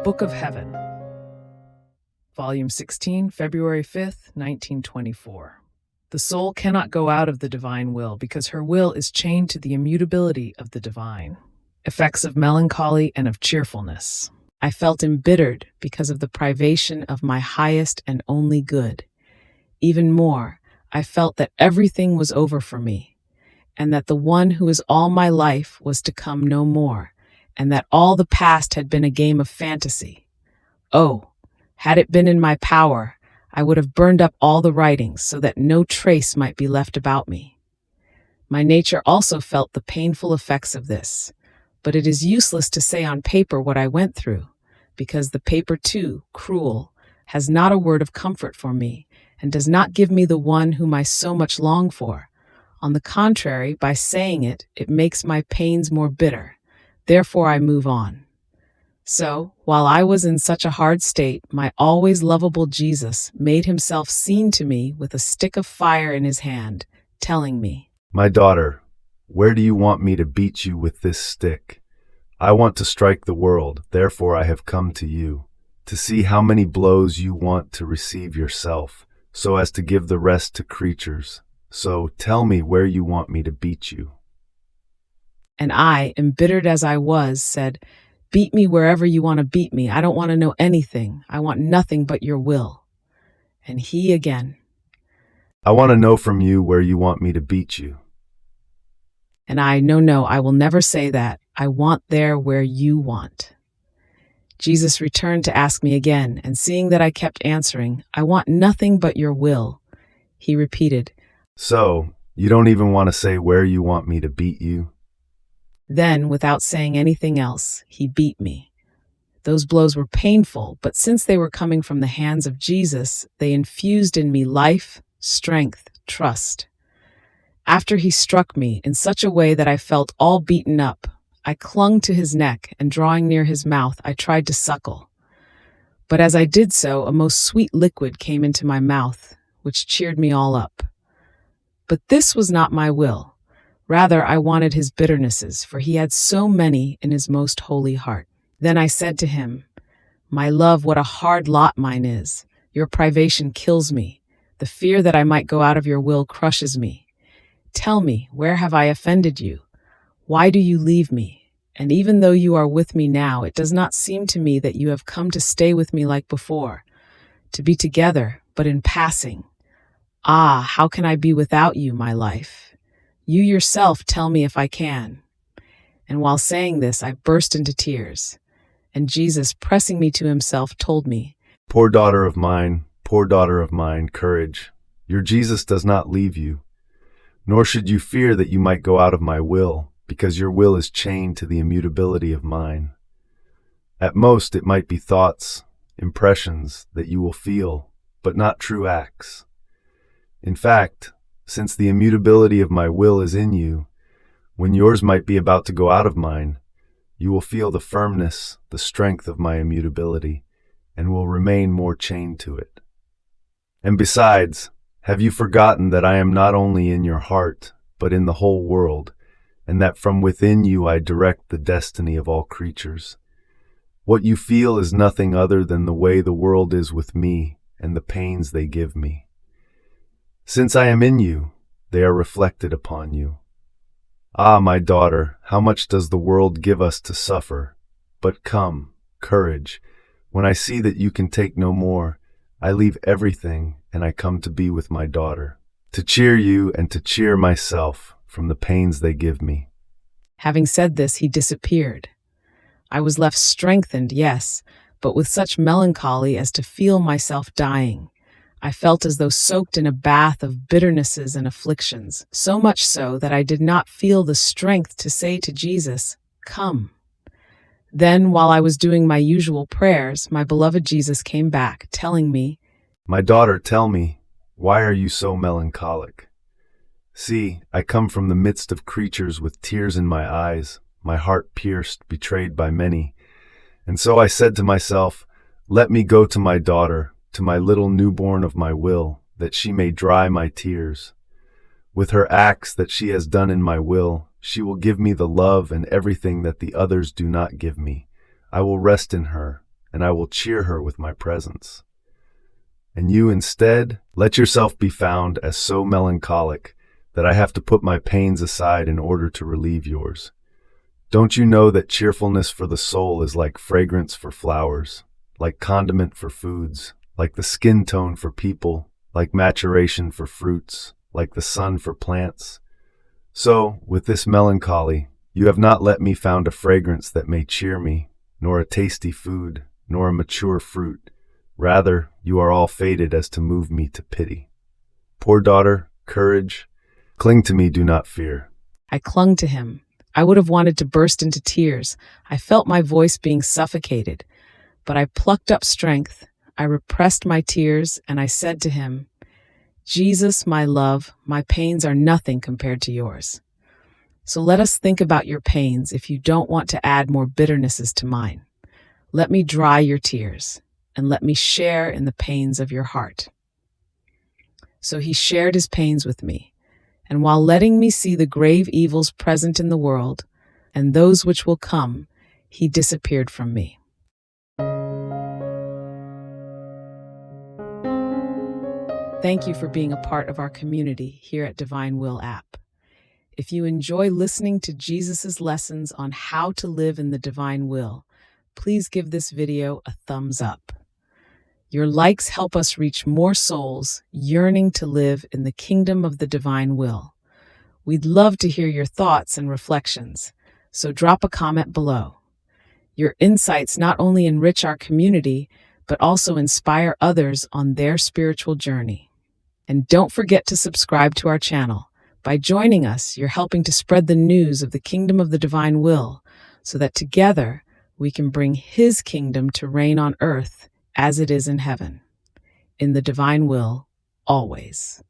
Book of Heaven, Volume 16, February 5th, 1924. The soul cannot go out of the divine will because her will is chained to the immutability of the divine. Effects of melancholy and of cheerfulness. I felt embittered because of the privation of my highest and only good. Even more, I felt that everything was over for me, and that the one who is all my life was to come no more, and that all the past had been a game of fantasy. Oh, had it been in my power, I would have burned up all the writings so that no trace might be left about me. My nature also felt the painful effects of this, but it is useless to say on paper what I went through, because the paper too, cruel, has not a word of comfort for me, and does not give me the one whom I so much long for. On the contrary, by saying it, it makes my pains more bitter. Therefore I move on. So, while I was in such a hard state, my always lovable Jesus made himself seen to me with a stick of fire in his hand, telling me, "My daughter, where do you want me to beat you with this stick? I want to strike the world, therefore I have come to you, to see how many blows you want to receive yourself, so as to give the rest to creatures. So tell me where you want me to beat you." And I, embittered as I was, said, "Beat me wherever you want to beat me. I don't want to know anything. I want nothing but your will." And he again, "I want to know from you where you want me to beat you." And I, no, I will never say that. I want there where you want. Jesus returned to ask me again, and seeing that I kept answering, "I want nothing but your will," he repeated, "So, you don't even want to say where you want me to beat you?" Then, without saying anything else, he beat me. Those blows were painful, but since they were coming from the hands of Jesus, they infused in me life, strength, trust. After he struck me in such a way that I felt all beaten up, I clung to his neck, and drawing near his mouth, I tried to suckle. But as I did so, a most sweet liquid came into my mouth, which cheered me all up. But this was not my will. Rather, I wanted his bitternesses, for he had so many in his most holy heart. Then I said to him, "My love, what a hard lot mine is. Your privation kills me. The fear that I might go out of your will crushes me. Tell me, where have I offended you? Why do you leave me? And even though you are with me now, it does not seem to me that you have come to stay with me like before, to be together, but in passing. Ah, how can I be without you, my life? You yourself tell me if I can." And while saying this, I burst into tears. And Jesus, pressing me to himself, told me, poor daughter of mine, courage. Your Jesus does not leave you. Nor should you fear that you might go out of my will, because your will is chained to the immutability of mine. At most, it might be thoughts, impressions that you will feel, but not true acts. In fact, since the immutability of my will is in you, when yours might be about to go out of mine, you will feel the firmness, the strength of my immutability, and will remain more chained to it. And besides, have you forgotten that I am not only in your heart, but in the whole world, and that from within you I direct the destiny of all creatures? What you feel is nothing other than the way the world is with me and the pains they give me. Since I am in you, they are reflected upon you. Ah, my daughter, how much does the world give us to suffer? But come, courage. When I see that you can take no more, I leave everything and I come to be with my daughter, to cheer you and to cheer myself from the pains they give me." Having said this, he disappeared. I was left strengthened, yes, but with such melancholy as to feel myself dying. I felt as though soaked in a bath of bitternesses and afflictions, so much so that I did not feel the strength to say to Jesus, "Come." Then, while I was doing my usual prayers, my beloved Jesus came back, telling me, "My daughter, tell me, why are you so melancholic? See, I come from the midst of creatures with tears in my eyes, my heart pierced, betrayed by many. And so I said to myself, let me go to my daughter, to my little newborn of my will, that she may dry my tears. With her acts that she has done in my will, she will give me the love and everything that the others do not give me. I will rest in her, and I will cheer her with my presence. And you instead let yourself be found as so melancholic that I have to put my pains aside in order to relieve yours. Don't you know that cheerfulness for the soul is like fragrance for flowers, like condiment for foods, like the skin tone for people, like maturation for fruits, like the sun for plants? So, with this melancholy, you have not let me found a fragrance that may cheer me, nor a tasty food, nor a mature fruit. Rather, you are all fated as to move me to pity. Poor daughter, courage, cling to me, do not fear. I clung to him. I would have wanted to burst into tears. I felt my voice being suffocated, but I plucked up strength. I repressed my tears, and I said to him, Jesus, my love, my pains are nothing compared to yours. So let us think about your pains if you don't want to add more bitternesses to mine. Let me dry your tears, and let me share in the pains of your heart. So he shared his pains with me, and while letting me see the grave evils present in the world, and those which will come, he disappeared from me. Thank you for being a part of our community here at Divine Will app. If you enjoy listening to Jesus's lessons on how to live in the divine will, please give this video a thumbs up. Your likes help us reach more souls yearning to live in the kingdom of the divine will. We'd love to hear your thoughts and reflections, so drop a comment below. Your insights not only enrich our community, but also inspire others on their spiritual journey. And don't forget to subscribe to our channel. By joining us, you're helping to spread the news of the kingdom of the divine will, so that together we can bring His kingdom to reign on earth as it is in heaven. In the divine will, always.